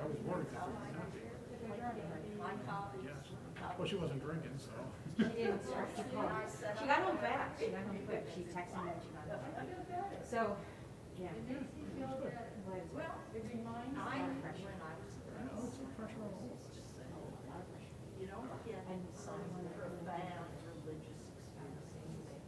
was worried that she was not. Yes. Well, she wasn't drinking, so. She didn't start to call. She got home fast. She got home quick. She texted me when she got home. So, yeah. Well, it reminds me of pressure. Oh, it's a pressure on all of us. You don't get some profound religious experiences.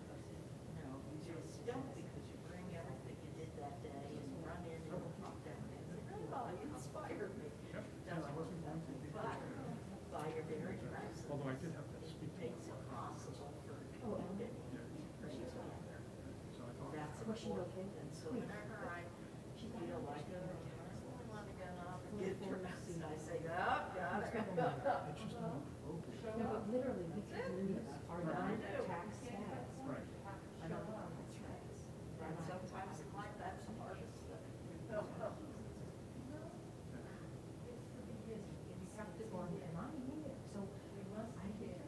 No, you just don't, because you bring everything you did that day and run in and talk down and say, oh, you inspired me. Yep. No, I wasn't going to be. But by your very presence, Although I did have to speak to makes it possible for people to get she's out there. So I thought. that's Was she okay? And so whenever I feel like, I want to get up and get dressed, and I say, oh, got it. It's just not appropriate. No, but literally, we can lose our Right. non-tax status. Right. I don't know if that's right. And sometimes in life, that's the hardest thing. You have to go on your mind, so I did.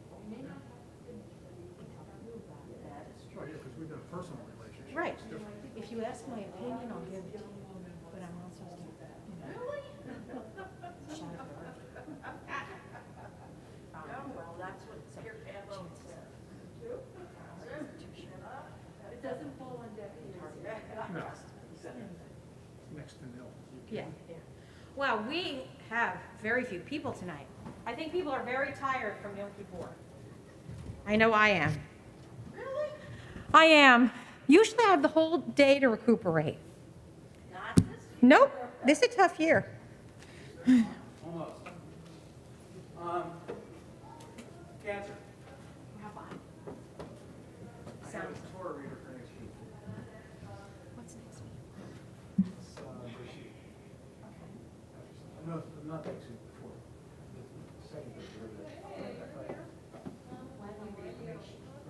That is Oh, yeah, because we've got a personal relationship. Right. It's different. If you ask my opinion, I'll give it to you, but I'm not supposed to. Shut up. Oh, well, that's what your camel said. It doesn't fall on deaf ears. No. Next to nil. Yeah. Well, we have very few people tonight. I think people are very tired from Yom Kippur. I know I am. Really? I am. Usually I have the whole day to recuperate. Not this? Nope, this is a tough year. Almost. Cantor. I have a Torah reader for next week. What's next week? It's this week. No, not next week, before. The second week.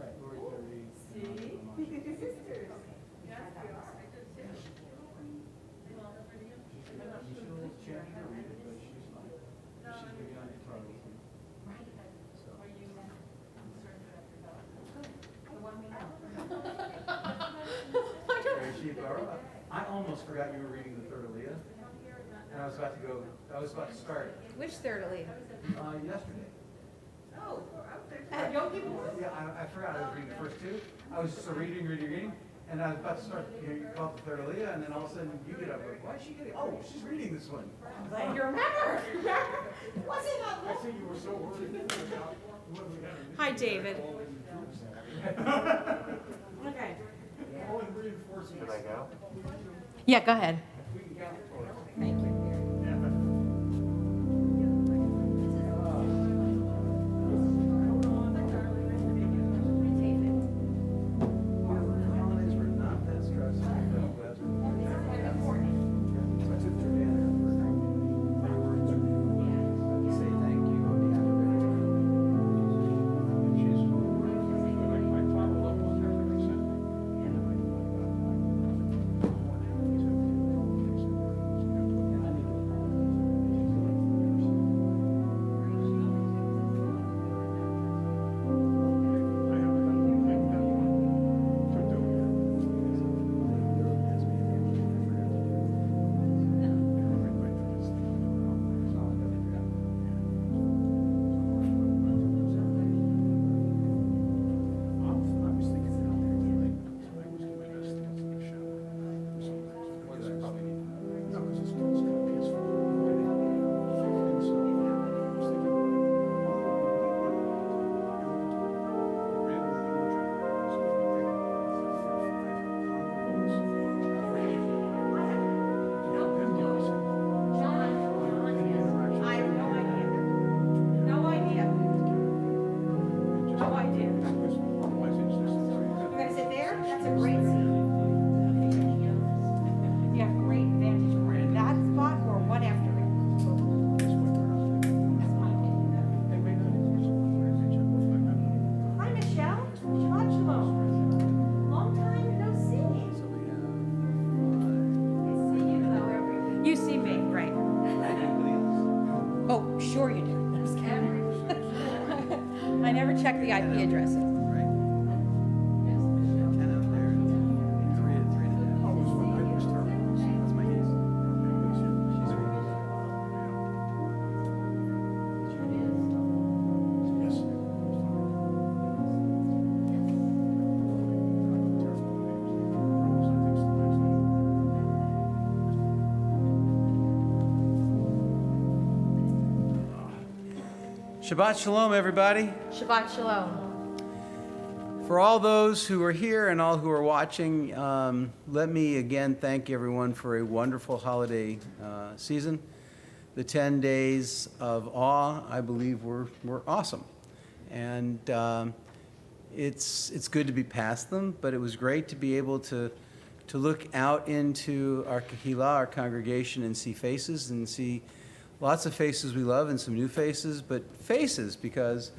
Right, Lori 30. Sisters. Yes, we are. Michelle Chandler read it, but she's not. She's big on guitar with me. So. I almost forgot you were reading the third Aliyah, and I was about to start Which third Aliyah? yesterday. Oh, Yom Kippur? Yeah, I forgot I was reading the first two. I was just reading, and I was about to start, you called the third Aliyah, and then all of a sudden you get up, like, why is she getting, oh, she's reading this one. You remember? Was it not? I think you were so worried about what we had. Hi, David. Okay. All in reinforcement. Should I go? Yeah, go ahead. We can count. Thank you. Yeah. Holidays were not that stressful. So I took Jordana to say thank you on behalf of everybody. She's I followed up on everything he said. check the IP addresses. Right. 10 out there, 3 at 3 and a half. That's my niece. She's reading. Shabbat Shalom, everybody. Shabbat Shalom. For all those who are here and all who are watching, let me again thank everyone for a wonderful holiday season. The 10 days of awe, I believe, were awesome. And it's good to be past them, but it was great to be able to look out into our kahila, our congregation, and see faces, and see lots of faces we love and some new faces, but faces, because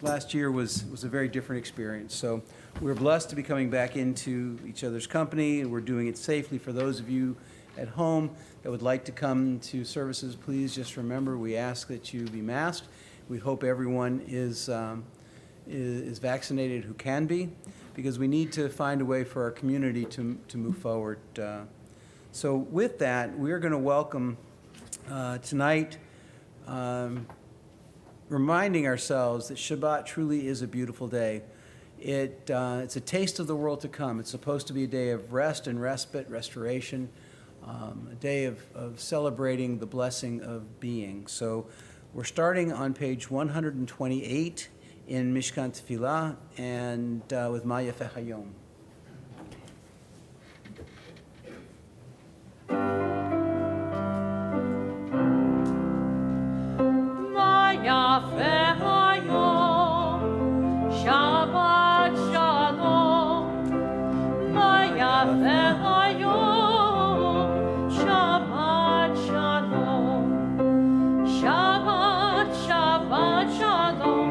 last year was a very different experience. So we're blessed to be coming back into each other's company, and we're doing it safely. For those of you at home that would like to come to services, please just remember we ask that you be masked. We hope everyone is vaccinated who can be, because we need to find a way for our community to move forward. So with that, we're going to welcome tonight, reminding ourselves that Shabbat truly is a beautiful day. It's a taste of the world to come. It's supposed to be a day of rest and respite, restoration, a day of celebrating the blessing of being. So we're starting on page 128 in Mishkan Tefillah, and with Ma Yafeh Hayom. Ma Yafeh Hayom, Shabbat Shalom. Ma Yafeh Hayom, Shabbat Shalom. Shabbat, Shabbat Shalom.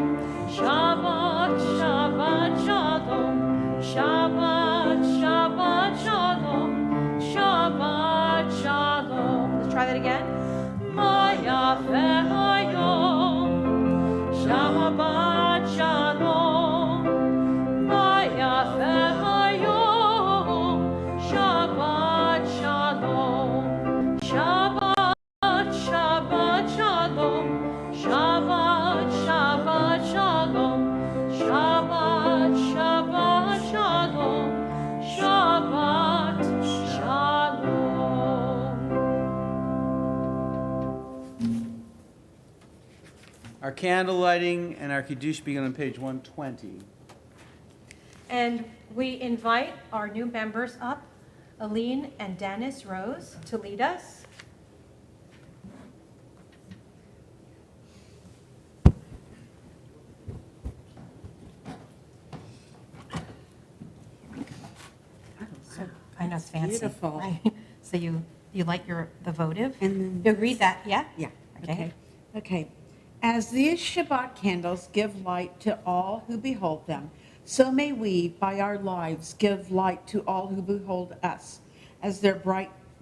Shabbat, Shabbat Shalom, Shabbat, Shabbat Shalom, Shabbat Shalom. Let's try that again. Ma Yafeh Hayom, Shabbat Shalom. Ma Yafeh Hayom, Shabbat Shalom. Shabbat, Shabbat Shalom, Shabbat, Shabbat Shalom, Shabbat, Shabbat Shalom, Shabbat Shalom. Our candle lighting and our Kiddush begin on page 120. And we invite our new members up, Aline and Dennis Rose, to lead us. I know, it's fancy. Beautiful. Right. So you like the votive? And then You'll read that, yeah? Yeah. Okay. Okay. As these Shabbat candles give light to all who behold them, so may we, by our lives, give light to all who behold us. As their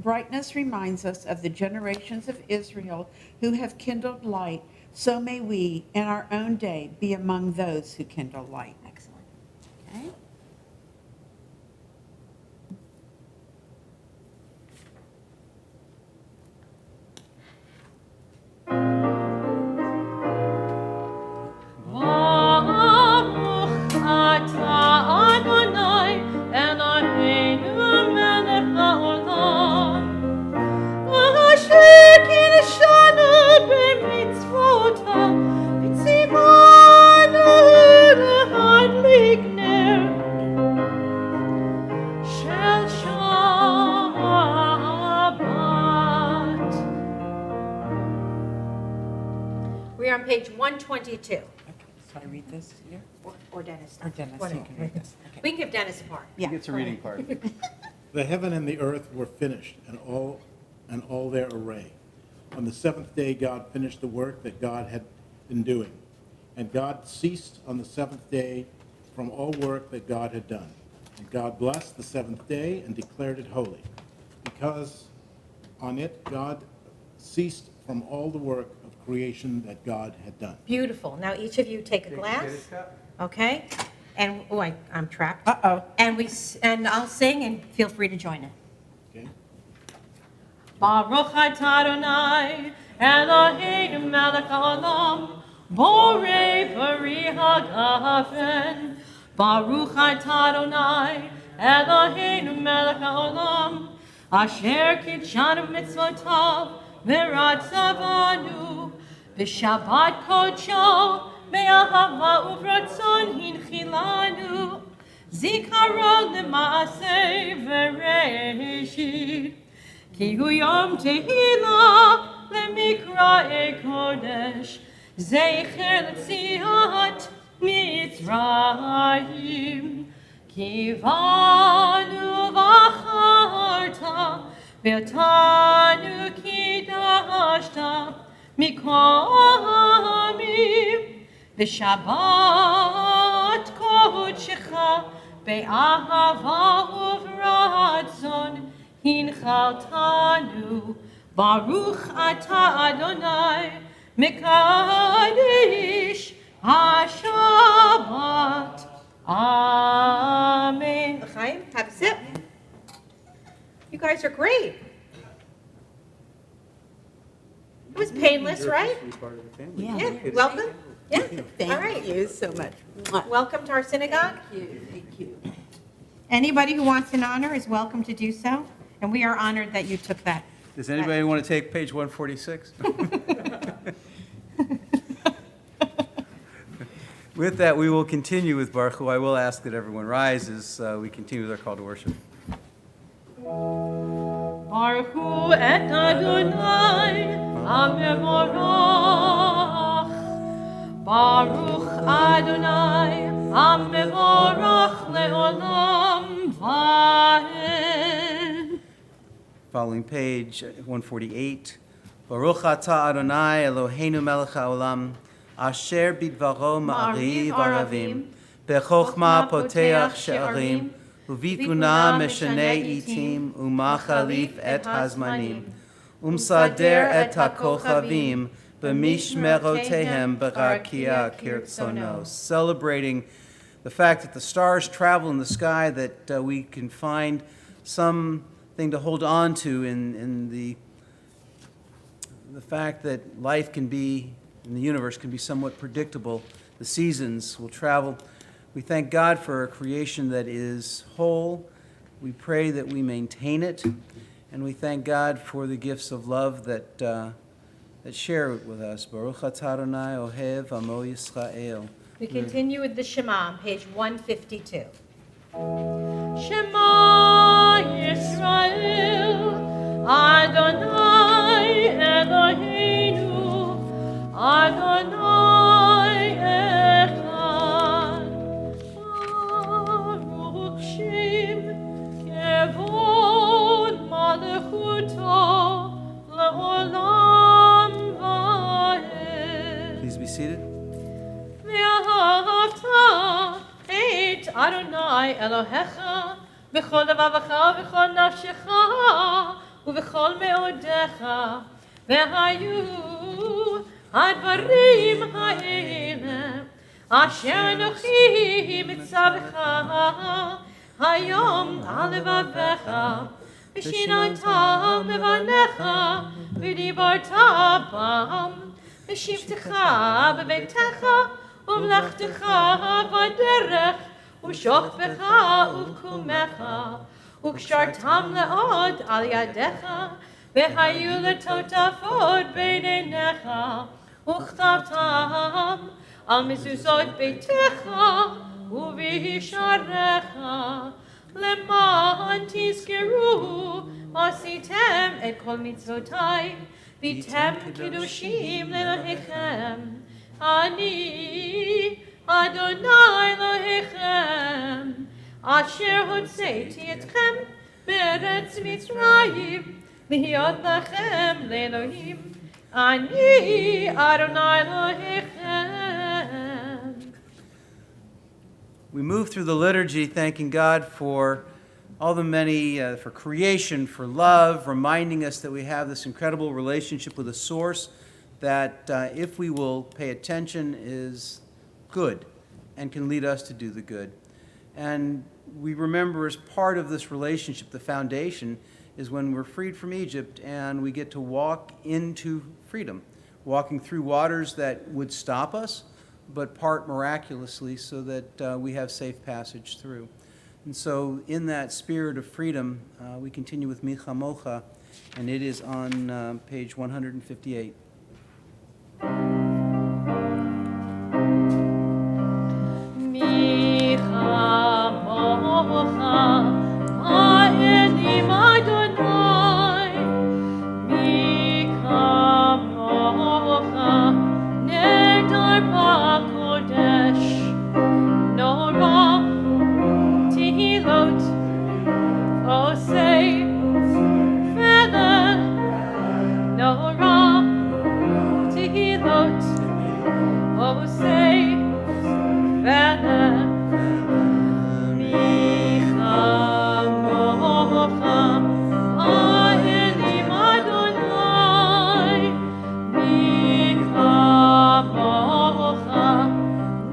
brightness reminds us of the generations of Israel who have kindled light, so may we, in our own day, be among those who kindle light. Excellent. Okay? Baruch atah Adonai Eloheinu melech haolam, asher kidshanu b'mitzvotav, v'tzivanu להדליק נר של שבת. We are on page 122. Okay. So I read this here? Or Dennis. Or Dennis, Whatever. you can read this. Okay. We can give Dennis a part. He gets a reading part. The heaven and the earth were finished, and all their array. On the seventh day, God finished the work that God had been doing. And God ceased on the seventh day from all work that God had done. And God blessed the seventh day and declared it holy, because on it God ceased from all the work of creation that God had done. Beautiful. Now each of you take a glass. Okay? And, oh, I'm trapped. Uh-oh. And I'll sing and feel free to join in. Okay? Baruch atah Adonai Eloheinu melech haolam, borei pari hagafen. Baruch atah Adonai Eloheinu melech haolam, asher kidshanu mitzvotav v'ratzavanu בשבת קודשו, באהבה וברצון הנחילנו, זיכרון למעשה וראשית. כי הוא יום תהילה למקראי קודש, זכר לציאת מצרים. כי באנו בחרת, ואותנו קידשת מכל העמים. בשבת קודשך באהבה וברצון הנחלתנו. ברוך אתה אדוני מקדש השבת. Amen. Chaim, have a sip. You guys are great. It was painless, right? Yeah. Welcome. Yeah. All right. Thank you so much. Welcome to our synagogue. Thank you. Anybody who wants an honor is welcome to do so, and we are honored that you took that. Does anybody want to take page 146? With that, we will continue with Baruch Hu. I will ask that everyone rise as we continue with our call to worship. Baruch Hu et Adonai HaMevorach. Baruch Adonai HaMevorach le'olam va'ed. Following page 148. Baruch atah Adonai Eloheinu melech haolam, asher bidvaro ma'ariv aravim, bechokma poteach she'arim, ובתבונה משנה עיתים ומחליף את הזמנים ומסדר את הכוכבים במשמרותיהם ברקיע כרצונו. Celebrating the fact that the stars travel in the sky, that we can find something to hold on to in the fact that life can be, in the universe, can be somewhat predictable. The seasons will travel. We thank God for a creation that is whole. We pray that we maintain it. And we thank God for the gifts of love that share it with us. Baruch atah Adonai ohev amo Yisrael. We continue with the Shema on page 152. Shema Yisrael, Adonai Eloheinu, Adonai Echad. Baruch Shem Kevod Malchuto Le'olam Va'ed. Please be seated. ואהבת את אדוני אלוהיך בכל לבבך ובכל נפשך ובכל מאודיך, והיו הדברים האלה אשר אנוכי מצווך היום על לבביך, ושיננתם לבניך ודיברת בם בשבתך בביתך ומלאכתך בדרך ושוכבך ובקומך, וקשרתם לעוד על ידיך, והיו לטוטפות בין עיניך, וכתבתם על מזוזות ביתך ובשעריך, למען תזכרו ועשיתם את כל מצוותיי, והייתם קדושים לאלוהיכם. אני אדוני אלוהיכם, אשר הוצאתי אתכם מארץ מצרים, להיות לכם לאלוהים. אני אדוני אלוהיכם. We move through the liturgy thanking God for all the many, for creation, for love, reminding us that we have this incredible relationship with a source that if we will pay attention is good and can lead us to do the good. And we remember as part of this relationship, the foundation is when we're freed from Egypt and we get to walk into freedom, walking through waters that would stop us, but part miraculously so that we have safe passage through. And so in that spirit of freedom, we continue with Micha Mocha, and it is on page 158. Torah, Tehilot, Osei, Vene, Micha, Mocha, Aelim Adonai, Micha, Mocha,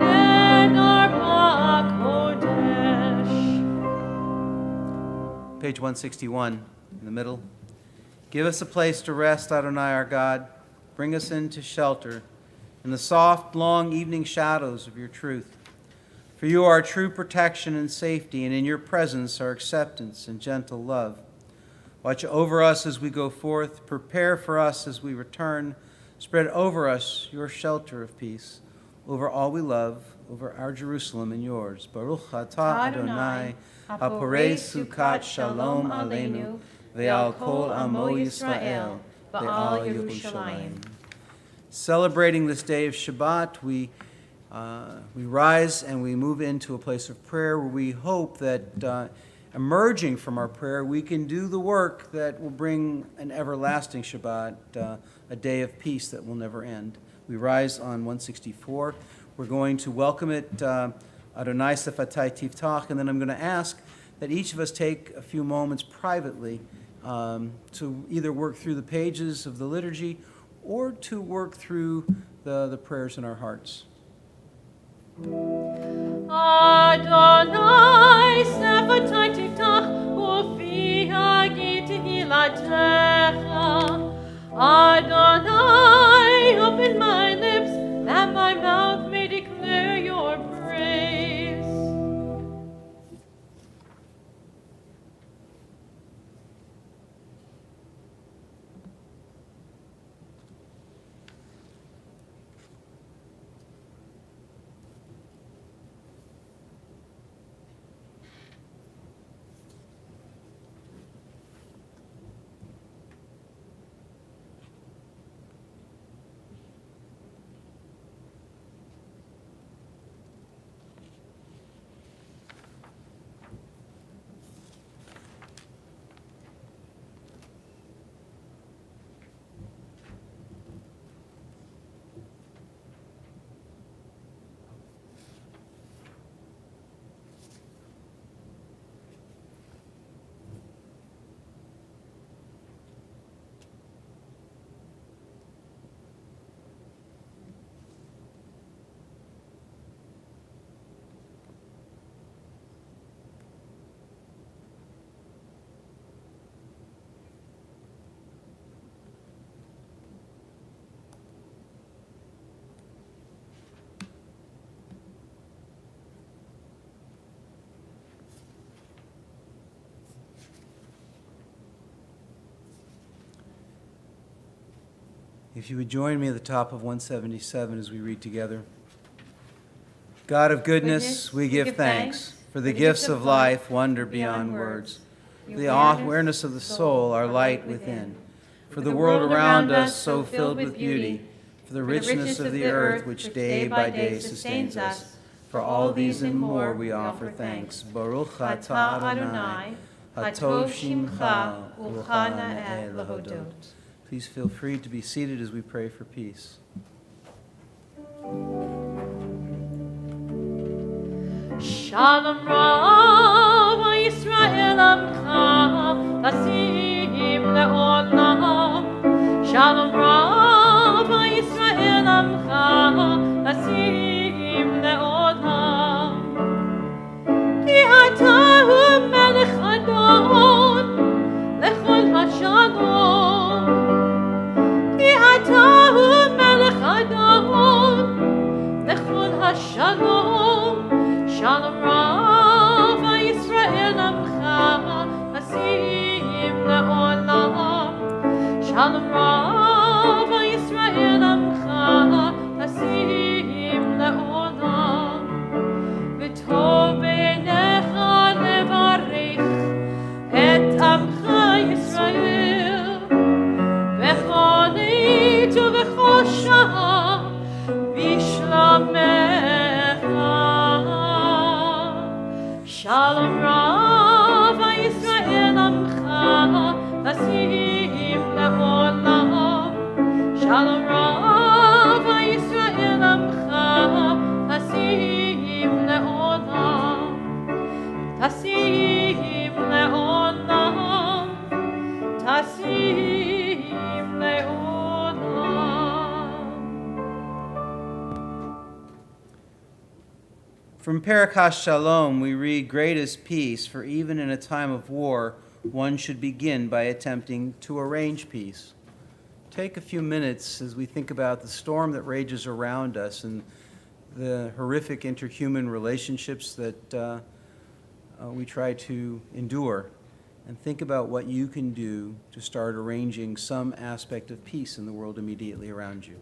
Nedar HaKodesh. Page 161 in the middle. Give us a place to rest, Adonai our God. Bring us into shelter in the soft, long evening shadows of your truth. For you are true protection and safety, and in your presence are acceptance and gentle love. Watch over us as we go forth. Prepare for us as we return. Spread over us your shelter of peace, over all we love, over our Jerusalem and yours. Baruch atah Adonai, haporei Sukkah Shalom aleinu, ve'al kol amo Yisrael, ve'al Yerushalayim. Celebrating this day of Shabbat, we rise and we move into a place of prayer where we hope that emerging from our prayer, we can do the work that will bring an everlasting Shabbat, a day of peace that will never end. We rise on 164. We're going to welcome it, Adonai Sefatai Tiftach, and then I'm going to ask that each of us take a few moments privately to either work through the pages of the liturgy or to work through the prayers in our hearts. Adonai Sefatai Tiftach ufi hagi tehilatecha. Adonai, open my lips, that my mouth may declare your praise. If you would join me at the top of 177 as we read together. God of goodness, we give thanks for the gifts of life, wonder beyond words, the awareness of the soul, our light within, for the world around us so filled with beauty, for the richness of the earth which day by day sustains us. For all these and more we offer thanks. Baruch atah Adonai, hatov shimcha, u'chana et lahodot. Please feel free to be seated as we pray for peace. Shalom Rav Yisrael Amcha Tasim Le'olam. Shalom Rav Yisrael Amcha Tasim Le'olam. Ki ata hu melech adon lechol hashalom. Ki ata hu melech adon lechol hashalom. Shalom Rav Yisrael Amcha Tasim Le'olam. Shalom Rav Yisrael Amcha Tasim Le'olam. V'tov b'einecha levarich et Amcha Yisrael b'chol עת ובכל שעה בשלומך. Shalom Rav Yisrael Amcha Tasim Le'olam. Shalom Rav Yisrael Amcha Tasim Le'olam Tasim Le'olam Tasim Le'olam. From Parakas Shalom, we read, "Great is peace, for even in a time of war, one should begin by attempting to arrange peace." Take a few minutes as we think about the storm that rages around us and the horrific interhuman relationships that we try to endure, and think about what you can do to start arranging some aspect of peace in the world immediately around you.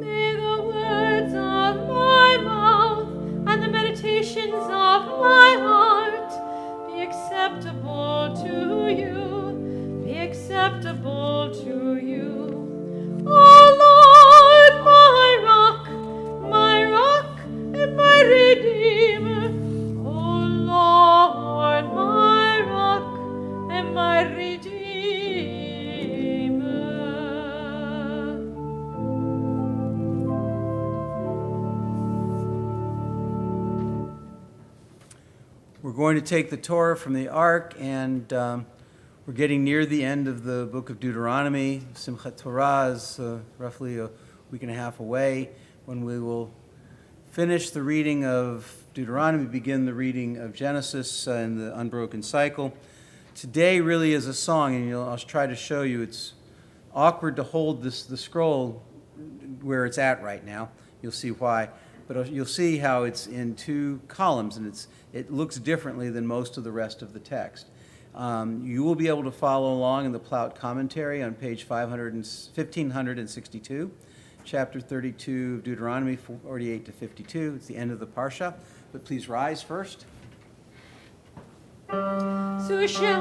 May the words of my mouth and the meditations of my heart be acceptable to you, be acceptable to you. O Lord, my rock and my redeemer. O Lord, my rock and my redeemer. We're going to take the Torah from the Ark, and we're getting near the end of the book of Deuteronomy. Simchat Torah is roughly a week and a half away, when we will finish the reading of Deuteronomy, begin the reading of Genesis in the unbroken cycle. Today really is a song, and I'll try to show you. It's awkward to hold the scroll where it's at right now. You'll see why. But you'll see how it's in two columns, and it looks differently than most of the rest of the text. You will be able to follow along in the Plout commentary on page 1562, chapter 32 of Deuteronomy 48 to 52. It's the end of the Parsha. But please rise first. Susharim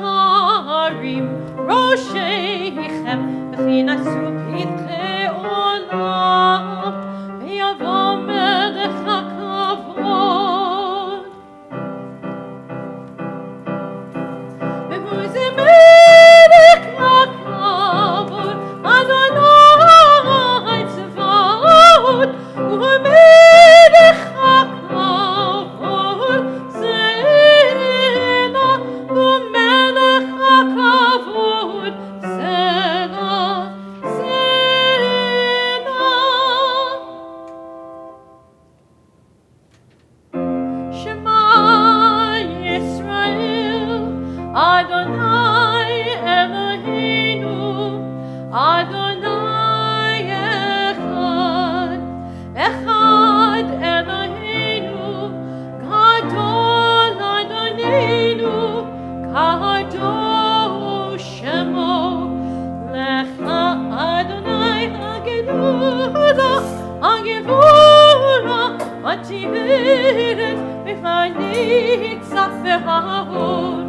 Rosheichem V'chinassu P'itchei Olam V'yavo Melech HaKavod V'hu ze Melech HaKavod Adonai Tzvaot U'hu Melech HaKavod Selah U'melech HaKavod Selah Selah Shema Yisrael Adonai Eloheinu Adonai Echad Echad Eloheinu Gadol Adonenu Kadosh Shemo Lecha Adonai Hagedula Hagevura Ativeret Mefanitza V'Hahod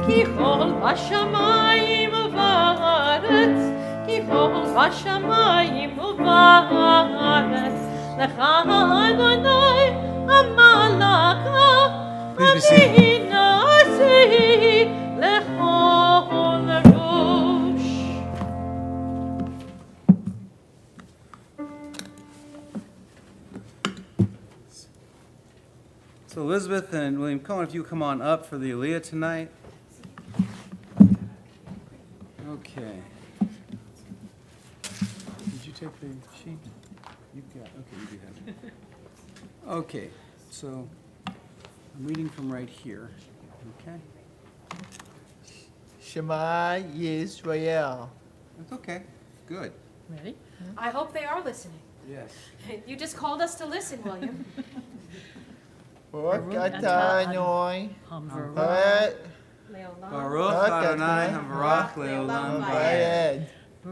Ki chol Bashamayim U'Va'aretz Ki chol Bashamayim U'Va'aretz Lecha Adonai Hamalaka Please be seated. Aminasi Lechol Rosh. So Elizabeth and William Cohen, if you come on up for the Aliyah tonight. Okay. Did you take the sheet? You've got, okay, you do have it. Okay, so I'm reading from right here, okay? Shema Yisrael. That's okay, good, Ready? I hope they are listening. yes. You just called us to listen, William. Baruch atah Adonai Baruch Adonai Havarach Leolam Vayed. Vayed.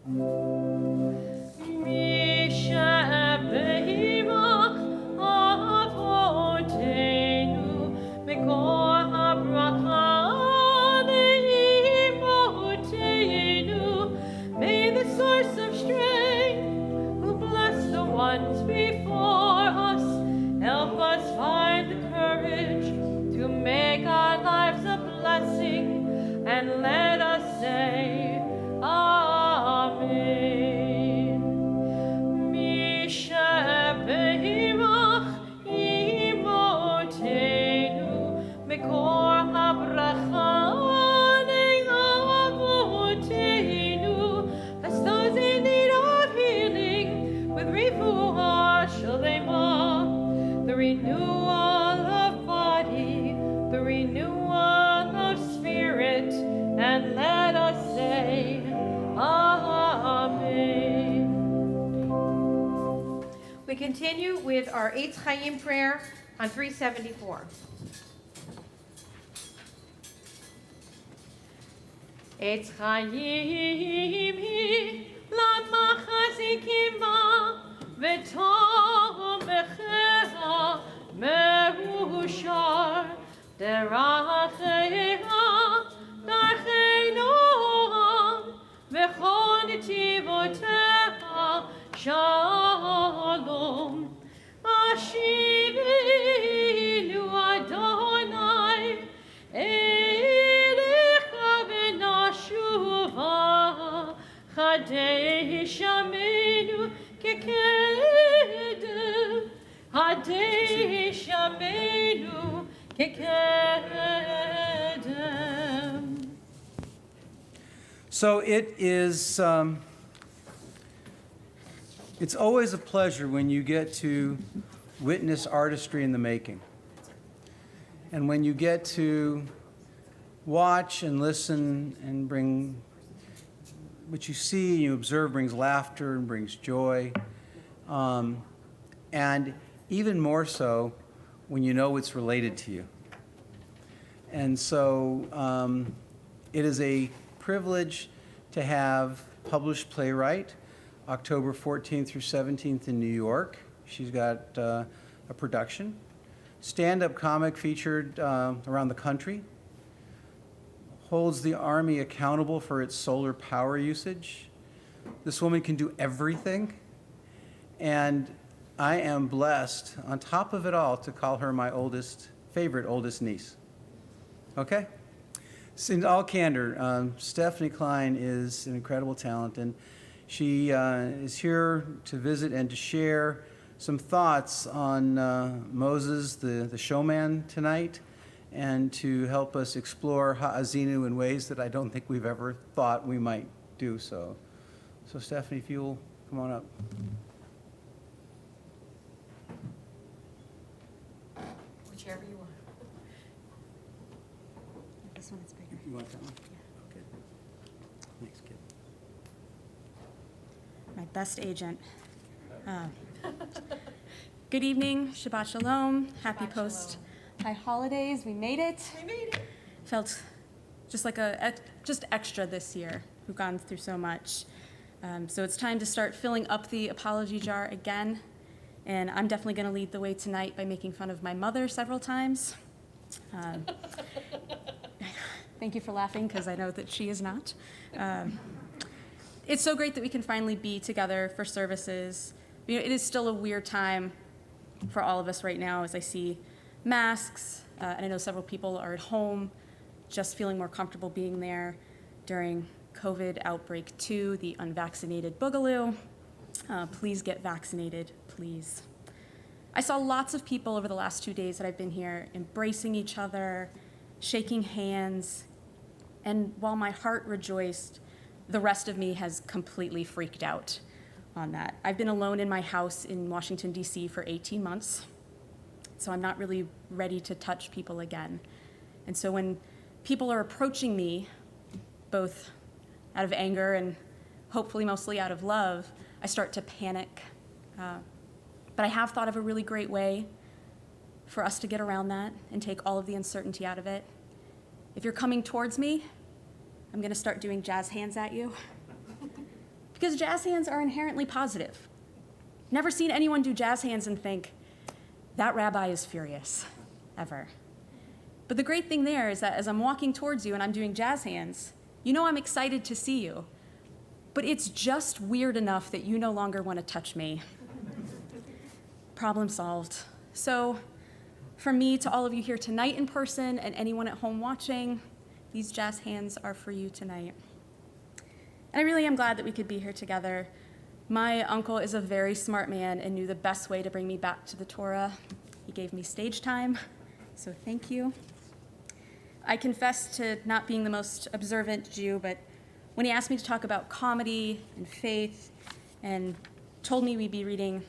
May the source of strength, who bless the ones before us, help us find the courage to make our lives a blessing, and let us say, Amen. Mishabeirach imotenu, Mekor habracha ne'avotenu. Bless those in need of healing with refuah shalema, the renewal of body, the renewal of spirit, and let us say, Amen. We continue with our Eitz Chaim prayer on 374. Eitz Chaim hi l'machazikim ba v'tom bechecha mehushar derachecha darchei noam v'chol netivotecha shalom. Ashivinu Adonai elecha v'nashuva Chadesh Yameinu kekedem Chadesh Yameinu kekedem. So it is, it's always a pleasure when you get to witness artistry in the making. And when you get to watch and listen and bring what you see and you observe brings laughter and brings joy. And even more so when you know it's related to you. And so it is a privilege to have published playwright October 14th through 17th in New York. She's got a production. Stand-up comic featured around the country. Holds the Army accountable for its solar power usage. This woman can do everything. And I am blessed, on top of it all, to call her my favorite oldest niece. Okay? In all candor, Stephanie Kline is an incredible talent, and she is here to visit and to share some thoughts on Moses, the showman, tonight, and to help us explore Ha'azinu in ways that I don't think we've ever thought we might do so. So Stephanie, if you'll come on up. Whichever you want. This one is bigger. You want that one? Yeah. Okay. Thanks, kid. My best agent. Good evening, Shabbat Shalom, happy post-high holidays. We made it. We made it. Felt just like just extra this year. We've gone through so much. So it's time to start filling up the apology jar again. And I'm definitely going to lead the way tonight by making fun of my mother several times. Thank you for laughing, because I know that she is not. It's so great that we can finally be together for services. You know, it is still a weird time for all of us right now, as I see masks, and I know several people are at home just feeling more comfortable being there during COVID outbreak 2, the unvaccinated boogaloo. Please get vaccinated, please. I saw lots of people over the last 2 days that I've been here embracing each other, shaking hands, and while my heart rejoiced, the rest of me has completely freaked out on that. I've been alone in my house in Washington, D.C. for 18 months, so I'm not really ready to touch people again. And so when people are approaching me, both out of anger and hopefully mostly out of love, I start to panic. But I have thought of a really great way for us to get around that and take all of the uncertainty out of it. If you're coming towards me, I'm going to start doing jazz hands at you. because jazz hands are inherently positive. Never seen anyone do jazz hands and think, that rabbi is furious, ever. But the great thing there is that as I'm walking towards you and I'm doing jazz hands, you know I'm excited to see you. But it's just weird enough that you no longer want to touch me. Problem solved. So from me to all of you here tonight in person and anyone at home watching, these jazz hands are for you tonight. And I really am glad that we could be here together. My uncle is a very smart man and knew the best way to bring me back to the Torah. He gave me stage time, so thank you. I confess to not being the most observant Jew, but when he asked me to talk about comedy and faith and told me we'd be reading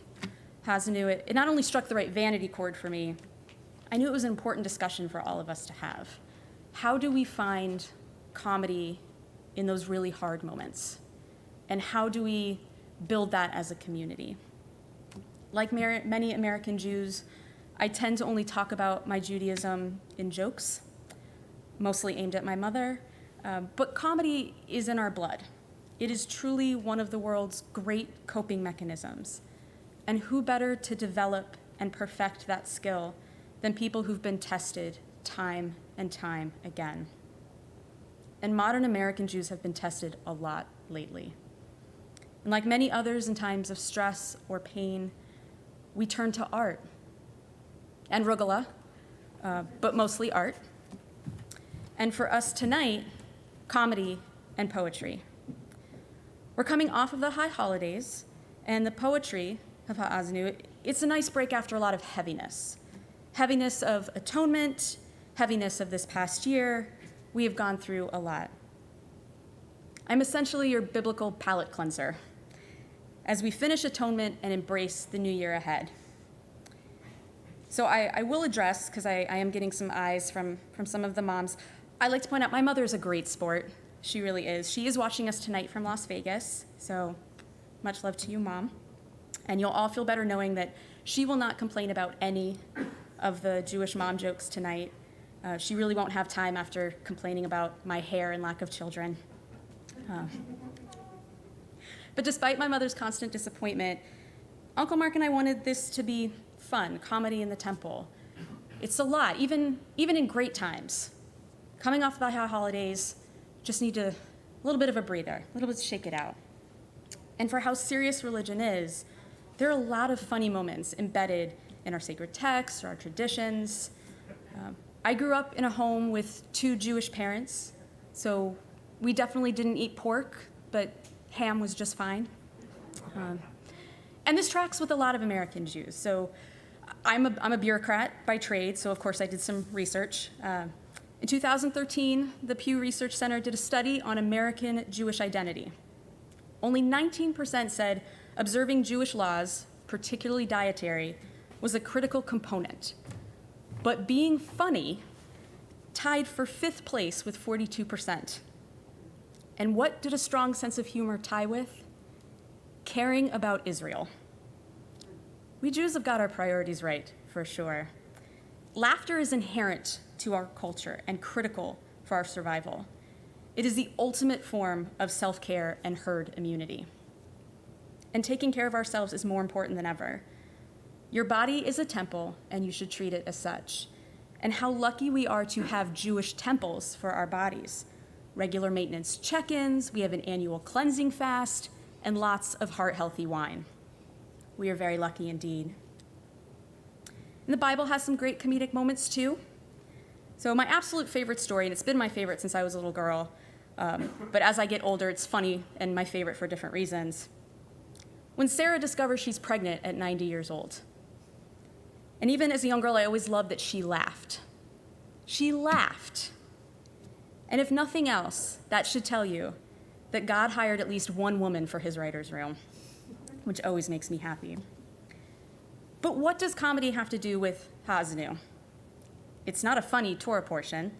Hazanu, it not only struck the right vanity chord for me, I knew it was an important discussion for all of us to have. How do we find comedy in those really hard moments? And how do we build that as a community? Like many American Jews, I tend to only talk about my Judaism in jokes, mostly aimed at my mother, but comedy is in our blood. It is truly one of the world's great coping mechanisms. And who better to develop and perfect that skill than people who've been tested time and time again? And modern American Jews have been tested a lot lately. And like many others in times of stress or pain, we turn to art and rugula, but mostly art. And for us tonight, comedy and poetry. We're coming off of the high holidays, and the poetry of Ha'azanu, it's a nice break after a lot of heaviness. Heaviness of atonement, heaviness of this past year. We have gone through a lot. I'm essentially your biblical palate cleanser as we finish atonement and embrace the new year ahead. So I will address, because I am getting some eyes from some of the moms, I'd like to point out my mother is a great sport. She really is. She is watching us tonight from Las Vegas, so much love to you, Mom. And you'll all feel better knowing that she will not complain about any of the Jewish mom jokes tonight. She really won't have time after complaining about my hair and lack of children. But despite my mother's constant disappointment, Uncle Marc and I wanted this to be fun, comedy in the temple. It's a lot, even in great times. Coming off the high holidays, just need a little bit of a breather, a little bit to shake it out. And for how serious religion is, there are a lot of funny moments embedded in our sacred texts or our traditions. I grew up in a home with 2 Jewish parents, so we definitely didn't eat pork, but ham was just fine. And this tracks with a lot of American Jews. So I'm a bureaucrat by trade, so of course I did some research. In 2013, the Pew Research Center did a study on American Jewish identity. Only 19% said observing Jewish laws, particularly dietary, was a critical component. But being funny tied for 5th place with 42%. And what did a strong sense of humor tie with? Caring about Israel. We Jews have got our priorities right, for sure. Laughter is inherent to our culture and critical for our survival. It is the ultimate form of self-care and herd immunity. And taking care of ourselves is more important than ever. Your body is a temple, and you should treat it as such. And how lucky we are to have Jewish temples for our bodies. Regular maintenance check-ins, we have an annual cleansing fast, and lots of heart-healthy wine. We are very lucky indeed. And the Bible has some great comedic moments too. So my absolute favorite story, and it's been my favorite since I was a little girl, but as I get older, it's funny and my favorite for different reasons. When Sarah discovers she's pregnant at 90 years old. And even as a young girl, I always loved that she laughed. She laughed. And if nothing else, that should tell you that God hired at least one woman for his writer's room, which always makes me happy. But what does comedy have to do with Ha'azanu? It's not a funny Torah portion.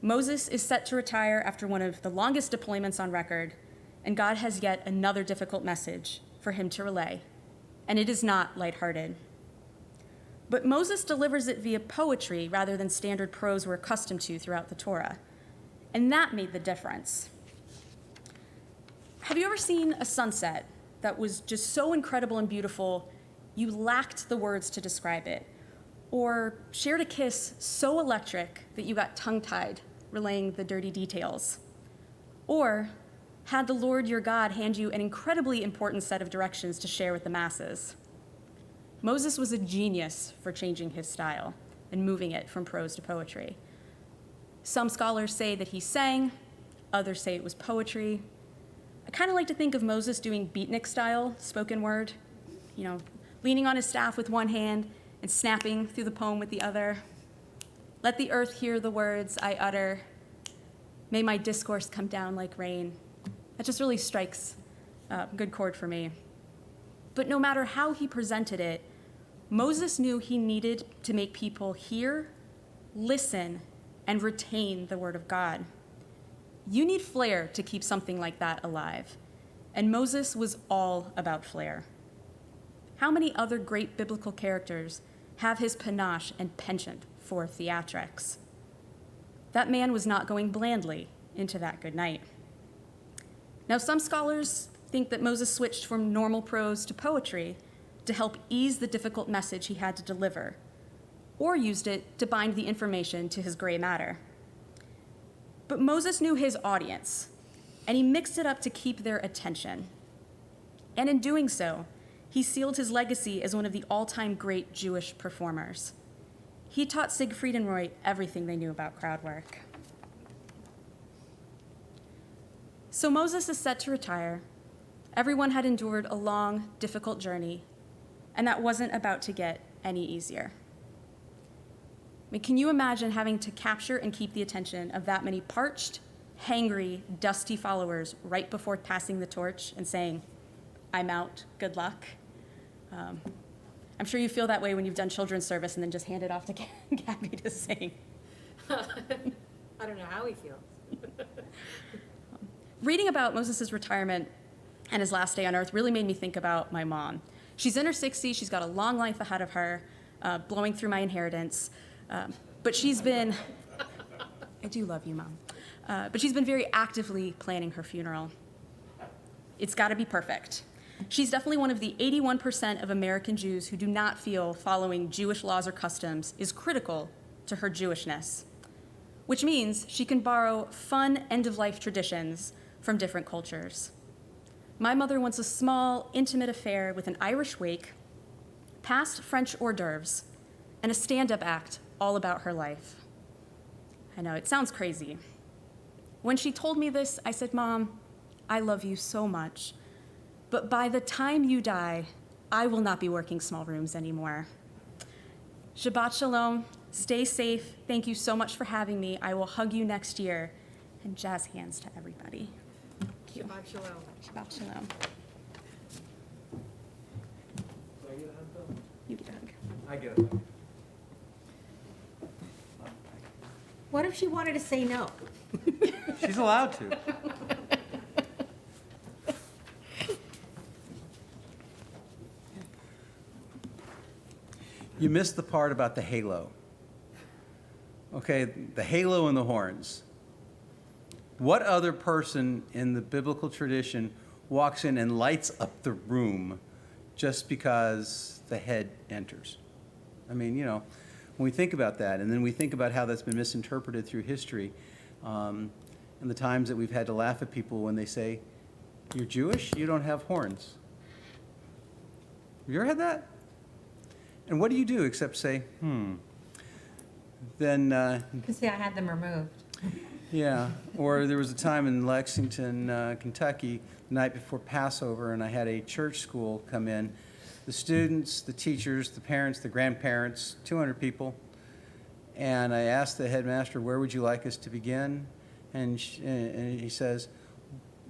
Moses is set to retire after one of the longest deployments on record, and God has yet another difficult message for him to relay, and it is not lighthearted. But Moses delivers it via poetry rather than standard prose we're accustomed to throughout the Torah, and that made the difference. Have you ever seen a sunset that was just so incredible and beautiful, you lacked the words to describe it? Or shared a kiss so electric that you got tongue-tied, relaying the dirty details? Or had the Lord your God hand you an incredibly important set of directions to share with the masses? Moses was a genius for changing his style and moving it from prose to poetry. Some scholars say that he sang, others say it was poetry. I kind of like to think of Moses doing beatnik style spoken word, leaning on his staff with one hand and snapping through the poem with the other. Let the earth hear the words I utter. May my discourse come down like rain. That just really strikes a good chord for me. But no matter how he presented it, Moses knew he needed to make people hear, listen, and retain the word of God. You need flair to keep something like that alive. And Moses was all about flair. How many other great biblical characters have his panache and penchant for theatrics? That man was not going blandly into that good night. Now, some scholars think that Moses switched from normal prose to poetry to help ease the difficult message he had to deliver, or used it to bind the information to his gray matter. But Moses knew his audience, and he mixed it up to keep their attention. And in doing so, he sealed his legacy as one of the all-time great Jewish performers. He taught Siegfried and Roy everything they knew about crowd work. So Moses is set to retire. Everyone had endured a long, difficult journey, and that wasn't about to get any easier. Can you imagine having to capture and keep the attention of that many parched, hangry, dusty followers right before passing the torch and saying, I'm out, good luck? I'm sure you feel that way when you've done children's service and then just hand it off to Gabby to sing. I don't know how he feels. Reading about Moses' retirement and his last day on earth really made me think about my mom. She's in her 60s, she's got a long life ahead of her, blowing through my inheritance. But she's been, I do love you, Mom. But she's been very actively planning her funeral. It's got to be perfect. She's definitely one of the 81% of American Jews who do not feel following Jewish laws or customs is critical to her Jewishness, which means she can borrow fun end-of-life traditions from different cultures. My mother wants a small, intimate affair with an Irish wake, past French hors d'oeuvres, and a stand-up act all about her life. I know, it sounds crazy. When she told me this, I said, Mom, I love you so much, but by the time you die, I will not be working small rooms anymore. Shabbat Shalom, stay safe. Thank you so much for having me. I will hug you next year. And jazz hands to everybody. Thank you. Shabbat Shalom. Shabbat Shalom. You get a hug. I get it. What if she wanted to say no? She's allowed to. You missed the part about the halo. Okay, the halo and the horns. What other person in the biblical tradition walks in and lights up the room just because the head enters? I mean, when we think about that, and then we think about how that's been misinterpreted through history, and the times that we've had to laugh at people when they say, you're Jewish, you don't have horns. Have you ever had that? And what do you do except say, Then, Because see, I had them removed. yeah. Or there was a time in Lexington, Kentucky, the night before Passover, and I had a church school come in. The students, the teachers, the parents, the grandparents, 200 people. And I asked the headmaster, where would you like us to begin? And he says,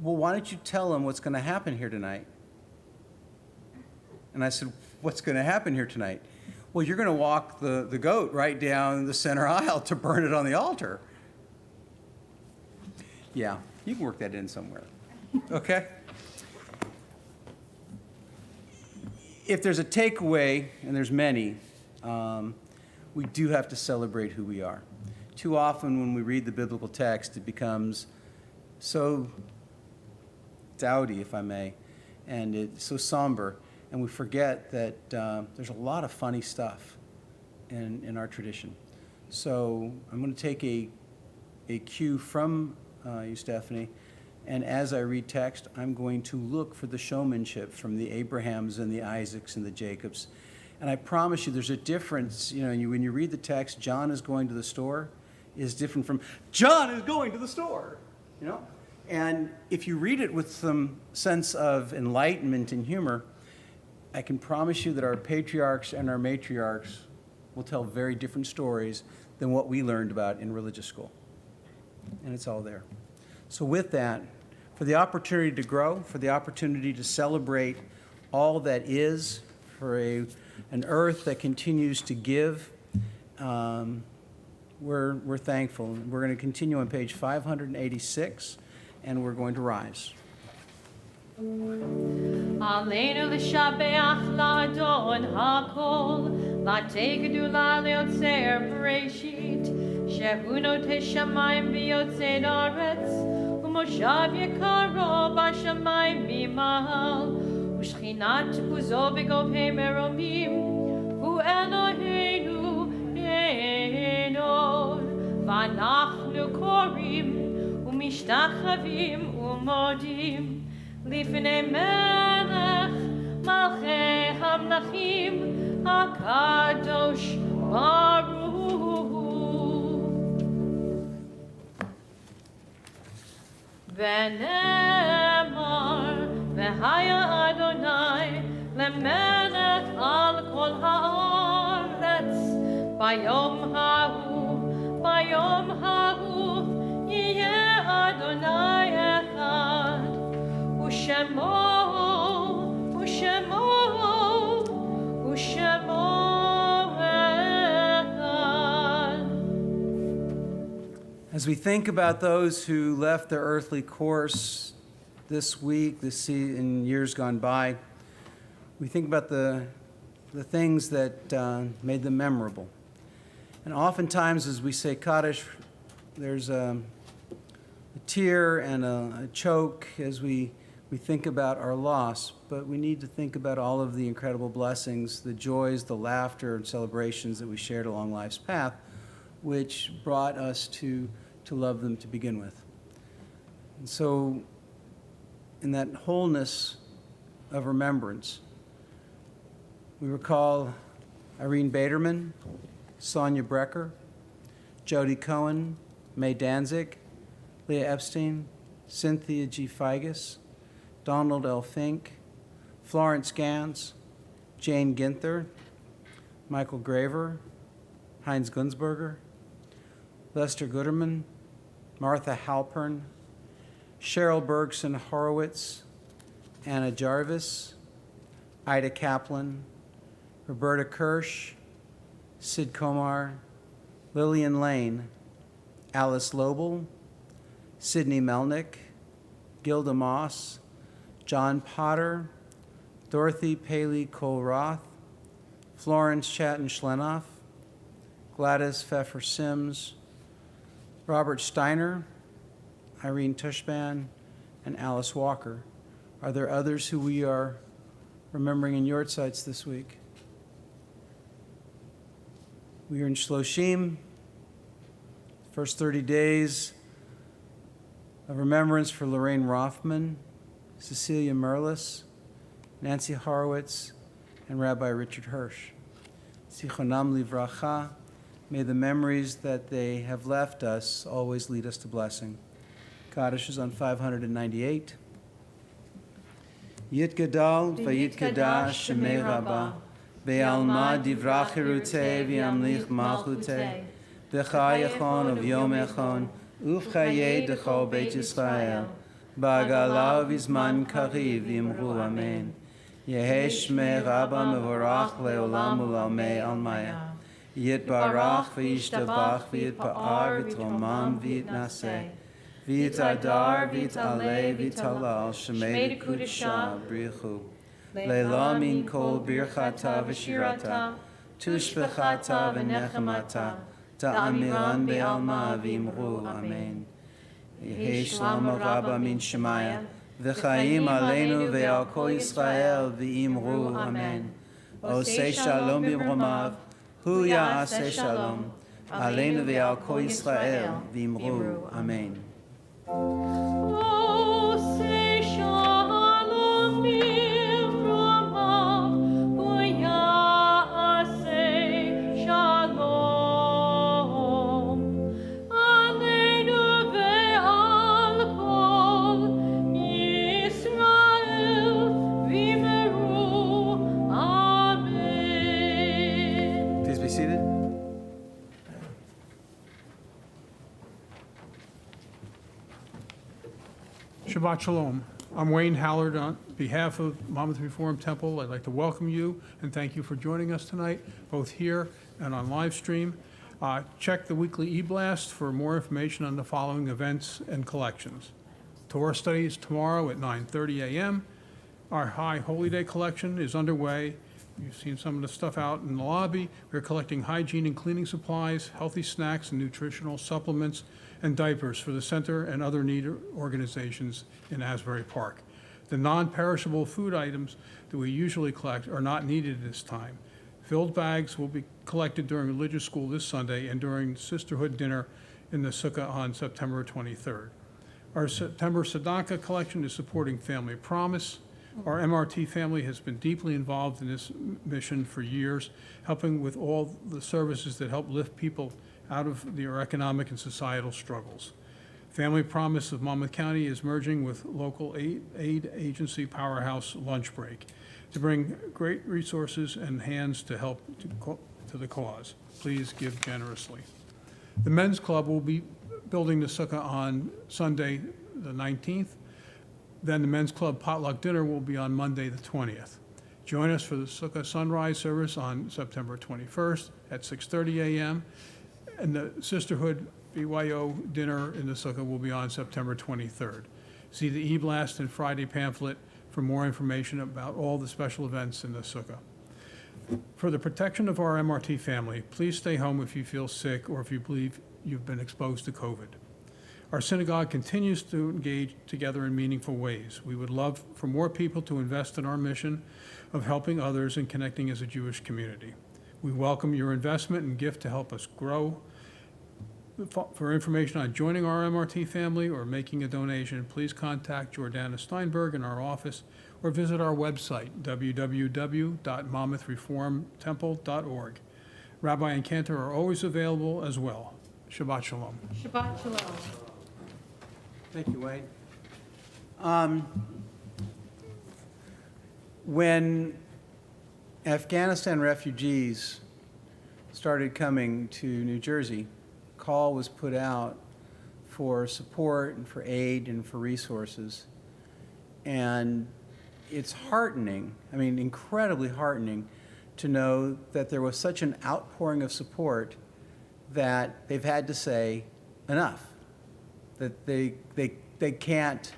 well, why don't you tell them what's going to happen here tonight? And I said, what's going to happen here tonight? Well, you're going to walk the goat right down the center aisle to burn it on the altar. Yeah, you can work that in somewhere. Okay? If there's a takeaway, and there's many, we do have to celebrate who we are. Too often when we read the biblical text, it becomes so dowdy, if I may, and it's so somber, and we forget that there's a lot of funny stuff in our tradition. So I'm going to take a cue from you, Stephanie, and as I read text, I'm going to look for the showmanship from the Abrahams and the Isaacs and the Jacobs. And I promise you, there's a difference. You know, when you read the text, John is going to the store, is different from John is going to the store. You know, and if you read it with some sense of enlightenment and humor, I can promise you that our patriarchs and our matriarchs will tell very different stories than what we learned about in religious school. And it's all there. So with that, for the opportunity to grow, for the opportunity to celebrate all that is, for an earth that continues to give, we're thankful. We're going to continue on page 586, and we're going to rise. Aleinu l'shabeach la'adon hakol, la'tegedu la'leotzer bereshit, shehu notei shamayim v'yotzei haaretz, u'moshav yekaro b'shamayim b'mahal, u'shchinat kuzo b'govhei meromim, hu Eloheinu enor, v'anachnu korim, u'mishtachavim u'modim, Lifnei melech malchei hamlachim hakadosh baruch v'nemar v'haya Adonai lemelech al kol haaretz bayom hahu yeh Adonai echad Ushemo echad. As we think about those who left their earthly course this week, in years gone by, we think about the things that made them memorable. And oftentimes as we say Kaddish, there's a tear and a choke as we think about our loss, but we need to think about all of the incredible blessings, the joys, the laughter, and celebrations that we shared along life's path, which brought us to love them to begin with. And so, in that wholeness of remembrance, we recall Irene Baderman, Sonia Brecker, Jody Cohen, May Danzig, Leah Epstein, Cynthia G. Figus, Donald L. Fink, Florence Gans, Jane Ginther, Michael Graver, Heinz Gunsberger, Lester Gooderman, Martha Halpern, Cheryl Bergson Horowitz, Anna Jarvis, Ida Kaplan, Roberta Kirsch, Sid Komar, Lillian Lane, Alice Lobel, Sidney Melnick, Gilda Moss, John Potter, Dorothy Paley Cole-Roth, Florence Chatton Schlenoff, Gladys Pfeffer Sims, Robert Steiner, Irene Tushban, and Alice Walker. Are there others who we are remembering in your sites this week? We are in Shloshim, first 30 days of remembrance for Lorraine Rothman, Cecilia Merlis, Nancy Horowitz, and Rabbi Richard Hirsch. Zichronam livracha, may the memories that they have left us always lead us to blessing. Kaddish is on 598. Yit Gadal v'yit Kadash Shemei Rabbah, Be'alma divrach hirutei v'yamlich malchutei, Decha yechon of yom echon, Ufchayei dechol Beit Yisrael, Ba'agala v'zman kariv v'yimru amen. Yehei Shmei Rabbah mevorach le'olam u'lamei almaya. Yitbarach v'yishtabach v'yitpa'ar v'tromam v'yitnaseh. V'yitadar v'yitaleh v'yitalal Shemei Kudusha brichu. Leila min kol birchata v'shirata, tushbechata v'nechemata, ta'amiran be'alma v'imru amen. Yehei Shlomo Rabba min Shemaya, וחיים עלינו ועל כל ישראל ואמרו אמן. עושה שלום במרומיו, הוא יעשה שלום, עלינו ועל כל ישראל ואמרו אמן. עושה שלום במרומיו, הוא יעשה שלום. עלינו ועל כל ישראל ואמרו אמן. Please be seated. Shabbat Shalom. I'm Wayne Hallard. On behalf of Monmouth Reformed Temple, I'd like to welcome you and thank you for joining us tonight, both here and on live stream. Check the weekly e-blast for more information on the following events and collections. Torah study is tomorrow at 9:30 a.m. Our High Holy Day collection is underway. You've seen some of the stuff out in the lobby. We're collecting hygiene and cleaning supplies, healthy snacks and nutritional supplements, and diapers for the center and other needy organizations in Asbury Park. The non-perishable food items that we usually collect are not needed at this time. Filled bags will be collected during religious school this Sunday and during Sisterhood dinner in the Sukkah on September 23rd. Our September Tzedakah collection is supporting Family Promise. Our MRT family has been deeply involved in this mission for years, helping with all the services that help lift people out of their economic and societal struggles. Family Promise of Monmouth County is merging with local aid agency Powerhouse Lunch Break to bring great resources and hands to help to the cause. Please give generously. The Men's Club will be building the Sukkah on Sunday, the 19th. Then the Men's Club potluck dinner will be on Monday, the 20th. Join us for the Sukkah sunrise service on September 21st at 6:30 a.m. And the Sisterhood BYO dinner in the Sukkah will be on September 23rd. See the e-blast and Friday pamphlet for more information about all the special events in the Sukkah. For the protection of our MRT family, please stay home if you feel sick or if you believe you've been exposed to COVID. Our synagogue continues to engage together in meaningful ways. We would love for more people to invest in our mission of helping others and connecting as a Jewish community. We welcome your investment and gift to help us grow. For information on joining our MRT family or making a donation, please contact Jordana Steinberg in our office or visit our website, www.monmouthreformtemple.org. Rabbi and Cantor are always available as well. Shabbat Shalom. Shabbat Shalom. Thank you, Wade. When Afghanistan refugees started coming to New Jersey, a call was put out for support and for aid and for resources. And it's heartening, I mean, incredibly heartening to know that there was such an outpouring of support that they've had to say enough, that they can't,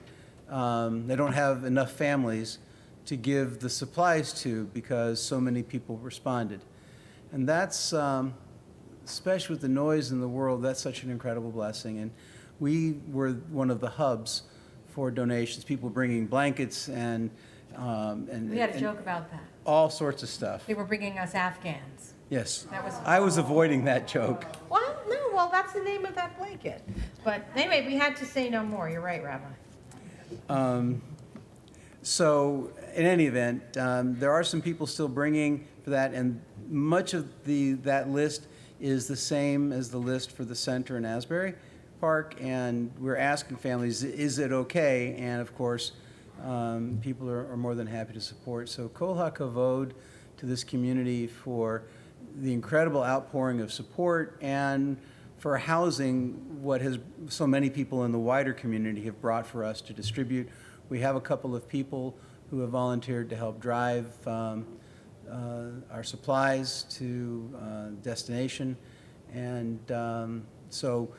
they don't have enough families to give the supplies to because so many people responded. And that's, especially with the noise in the world, that's such an incredible blessing. And we were one of the hubs for donations, people bringing blankets and We had a joke about that. all sorts of stuff. They were bringing us Afghans. Yes, That was- I was avoiding that joke. Well, no, well, that's the name of that blanket. But anyway, we had to say no more. You're right, Rabbi. So in any event, there are some people still bringing for that, and much of that list is the same as the list for the center in Asbury Park, and we're asking families, is it okay? And of course, people are more than happy to support. So kol hakavod to this community for the incredible outpouring of support and for housing what has so many people in the wider community have brought for us to distribute. We have a couple of people who have volunteered to help drive our supplies to destination. And so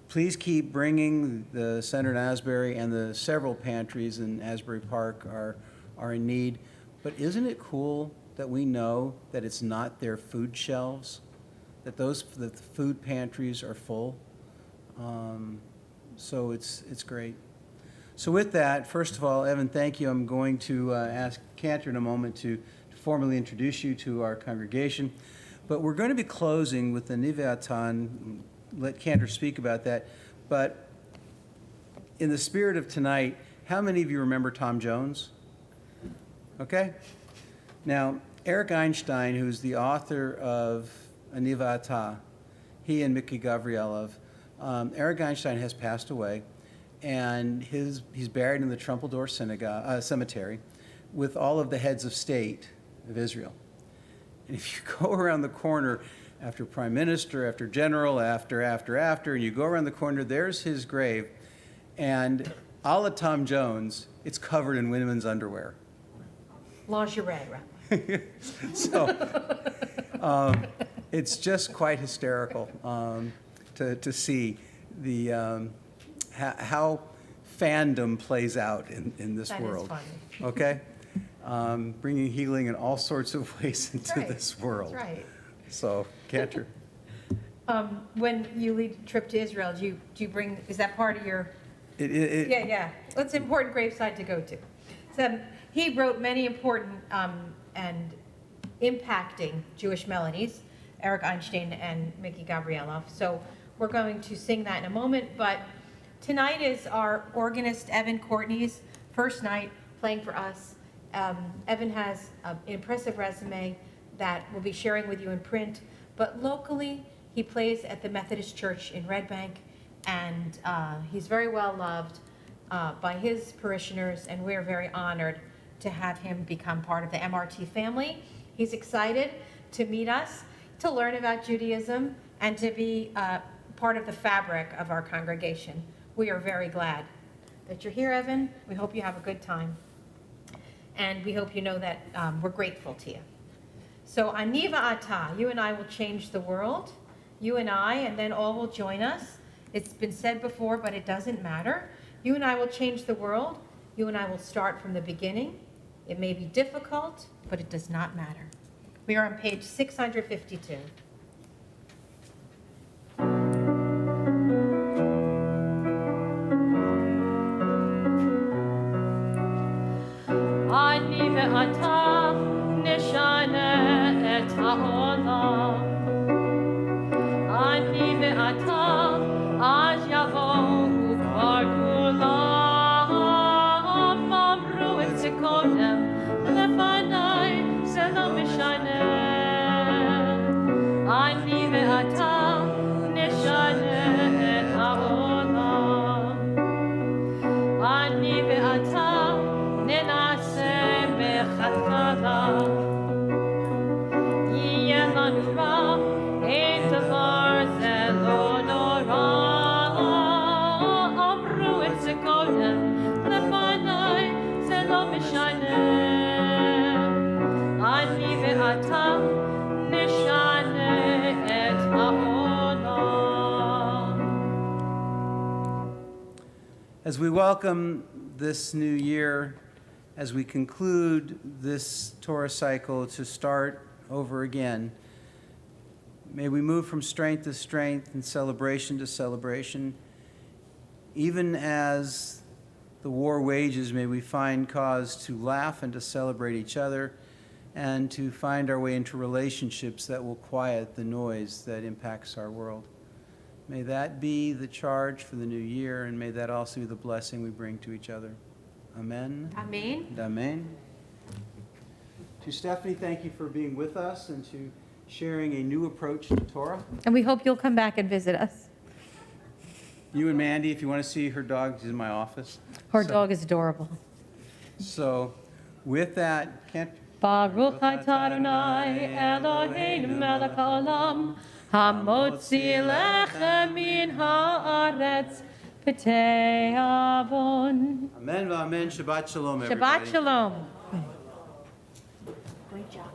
please keep bringing. The center in Asbury and the several pantries in Asbury Park are in need. But isn't it cool that we know that it's not their food shelves, that the food pantries are full? So it's great. So with that, first of all, Evan, thank you. I'm going to ask Cantor in a moment to formally introduce you to our congregation. But we're going to be closing with the Niveatan. Let Cantor speak about that. But in the spirit of tonight, how many of you remember Tom Jones? Okay. Now, Eric Einstein, who's the author of Niveata, he and Mickey Gabrielle, Eric Einstein has passed away, and he's buried in the Trumpeldor Cemetery with all of the heads of state of Israel. And if you go around the corner after prime minister, after general, after, and you go around the corner, there's his grave. And a la Tom Jones, it's covered in women's underwear. Lingerie, Rabbi. So it's just quite hysterical to see the how fandom plays out in this world. That is funny. Okay? Bringing healing in all sorts of ways into this world. That's right. So, Cantor. When you lead a trip to Israel, do you bring, is that part of your? Yeah. Well, it's an important graveside to go to. So he wrote many important and impacting Jewish melodies, Eric Einstein and Mickey Gabrielle. So we're going to sing that in a moment, but tonight is our organist Evan Courtney's first night playing for us. Evan has an impressive resume that we'll be sharing with you in print, but locally he plays at the Methodist Church in Red Bank, and he's very well loved by his parishioners, and we're very honored to have him become part of the MRT family. He's excited to meet us, to learn about Judaism, and to be part of the fabric of our congregation. We are very glad that you're here, Evan. We hope you have a good time. And we hope you know that we're grateful to you. So, Aniva Ata, you and I will change the world. You and I, and then all will join us. It's been said before, but it doesn't matter. You and I will change the world. You and I will start from the beginning. It may be difficult, but it does not matter. We are on page 652. אני ואתה נשנה את העולם. אני ואתה אז יבואו כבר כולם. אמרו את זה קודם, לפניי זה לא משנה. אני ואתה נשנה את העולם. אני ואתה ננסה בהתחלה. יהיה לנו רע, אין דבר זה לא נורא. אמרו את זה קודם, לפניי זה לא משנה. אני ואתה נשנה את העולם. As we welcome this new year, as we conclude this Torah cycle to start over again, may we move from strength to strength and celebration to celebration. Even as the war wages, may we find cause to laugh and to celebrate each other and to find our way into relationships that will quiet the noise that impacts our world. May that be the charge for the new year, and may that also be the blessing we bring to each other. Amen. Amen. And amen. To Stephanie, thank you for being with us and to sharing a new approach to Torah. And we hope you'll come back and visit us. You and Mandy, if you want to see her dog, she's in my office. Her dog is adorable. So with that, Baruch atah Adonai Eloheinu melech haolam hamotzi lechem min haaretz p'tei avon. Amen, amen. Shabbat Shalom, everybody. Shabbat Shalom. Great job.